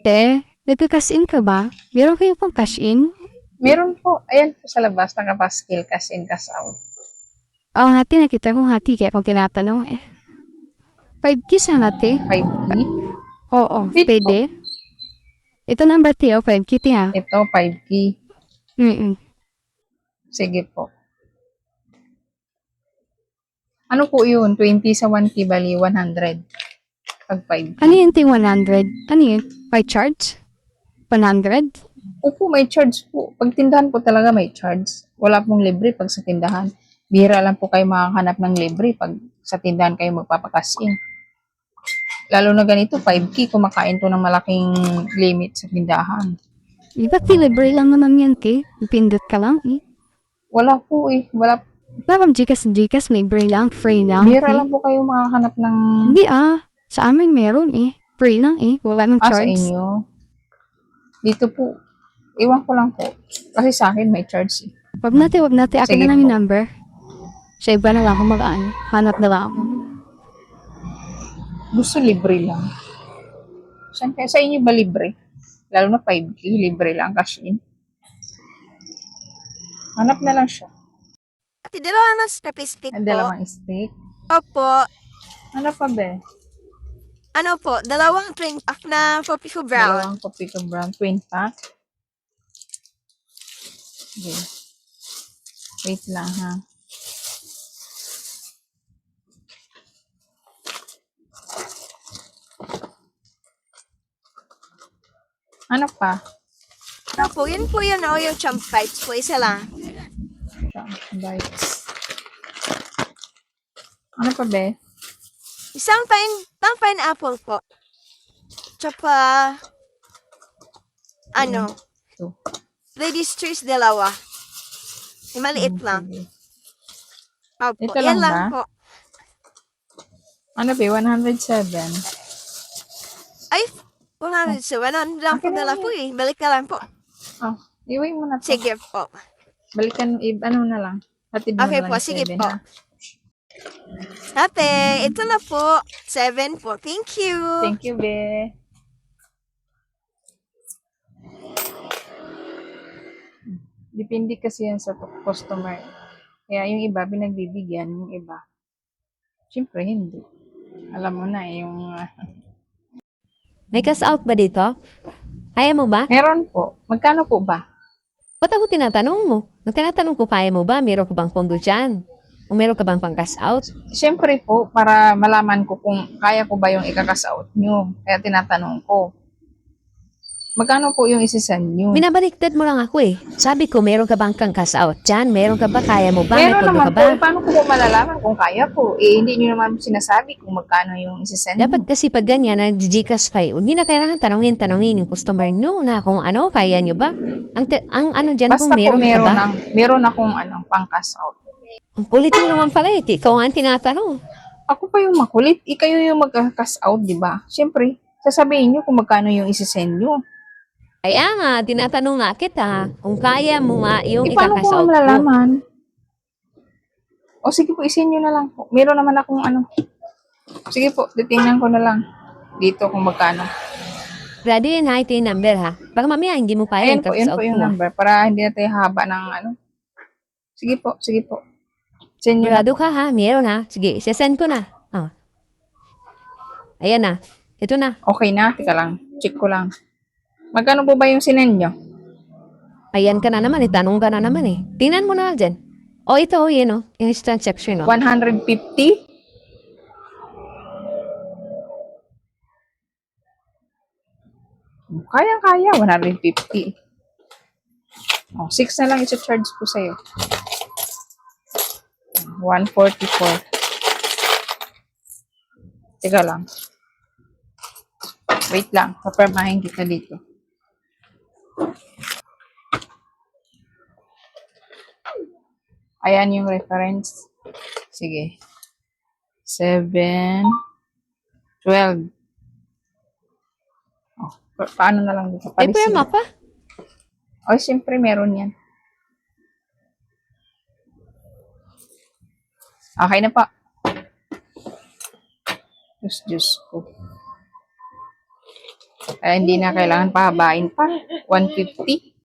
Te, nagka-cash in ka ba? Meron kayo pang cash in? Meron po. Ayan po sa labas, nakapaskil, cash in, cash out. Oo, hati nakita kong hati kaya kung tinatanong eh. 5K sana, te. 5K. Oo, Wait po. pwede. Ito number te, 5K te ha. Ito, 5K. Mm-mm. Sige po. Ano po yun? 20 sa 1K, bali 100. Pag 5K. Ano yun te 100? Ano yun? By charge? 100? Opo, may charge po. Pag tindahan po talaga may charge. Wala pong libre pag sa tindahan. Bihira lang po kayo makakahanap ng libre pag sa tindahan kayo magpapakasin. Lalo na ganito, 5K, kumakain to ng malaking limit sa tindahan. Di ba libre lang naman yan te? Pindot ka lang eh. Wala po eh. Wala. Parang Gcash, libre lang, free lang. Bihira Eh. lang po kayo makakahanap ng Hindi ah. Sa amin meron eh. Free lang eh. Wala nang sa charge. inyo. Dito po, iwan ko lang po. Kasi sa akin may charge eh. Wag natin. Akin Sige na lang yung po. number. Sa iba na lang ako magaan. Hanap na lang ako. Gusto libre lang. Saan kaya? Sa inyo ba libre? Lalo na 5K, libre lang, cash in. Hanap na lang siya. Ate, dalawa na statistic Ang po. dalawang steak. Opo. Ano pa be? Ano po, dalawang twin pack na coffee ko brown. Dalawang Kopiko Brown, twin pack. Okay. Wait lang ha. Ano pa? Ano po, yun po yun o, yung champ bites po, isa lang. Bites. Ano pa be? Isang pineapple po. Tsaka, ano, Ito. ladies choice dalawa. Yung maliit lang. Sige. Opo, Ito yan lang lang ba? po. Ano be? 107. Ay, wala rin siya. Wala lang po Akin na dala yan. po eh. Balik ka lang po. Oh, iway mo na to. Sige po. Balikan, ano na lang. Hatid mo Okay na lang po, yung sige 7, po. ha? Ate, ito na po. 7 po. Thank you. Thank you, be. Depende kasi yan sa customer. Kaya yung iba, pinagbibigyan. Yung iba, syempre hindi. Alam mo na, yung... May cash out ba dito? Kaya mo ba? meron po. Magkano po ba? Ba't ako tinatanong mo? Nung tinatanong ko, kaya mo ba? Meron ka bang pondo dyan? O meron ka bang pang cash out? Syempre po, para malaman ko kung kaya ko ba yung ikakas out nyo. Kaya tinatanong ko. Magkano po yung isisend nyo? Binabaliktad mo lang ako eh. Sabi ko, meron ka bang kang cash out dyan? Meron ka ba? Kaya mo ba? May Meron pondo naman ka po. ba? Eh, paano ko po malalaman kung kaya po? Eh, hindi nyo naman sinasabi kung magkano yung isisend Dapat nyo. kasi pag ganyan, nag-Gcash kayo, hindi na kailangan tanongin yung customer nyo na kung ano, kaya nyo ba? Ang ano dyan Basta kung po meron ka ba? meron akong pang cash out. Ang kulit mo naman pala eh. Ikaw ang tinatanong. Ako pa yung makulit. Kayo yung mag-cash out, di ba? Syempre, sasabihin nyo kung magkano yung isisend nyo. Kaya nga, tinatanong nga kita kung kaya mo nga yung Eh, paano ika-cash ko nga out mo. malalaman? O sige po, isend nyo na lang po. Meron naman akong Sige po, titingnan ko na lang dito kung magkano. Grado yun ha, ito yung number ha. Baka mamaya hindi mo kaya Ayan yung po, cash yun out po yung mo. number para hindi na tayo haba ng Sige po, sige po. Send nyo na Grado po. ka ha, meron ha. Sige, send ko na. Oh. Ayan na. Ito na. Okay na, tika lang. Check ko lang. Magkano po ba yung sinend nyo? Ayan ka na naman, itanong ka na naman eh. Tingnan mo na dyan. O ito, yun o. Instant section o. 150? Kaya, 150. Oh, 6 na lang i-charge ko sa'yo. 144. Teka lang. Wait lang, papermahin kita dito. Ayan yung reference. Sige. 7, 12. Oh, paano na lang dito? May perma pa. Oh, siyempre meron yan. Okay na pa. Diyos ko. Kaya hindi na kailangan pahabain pa. 150.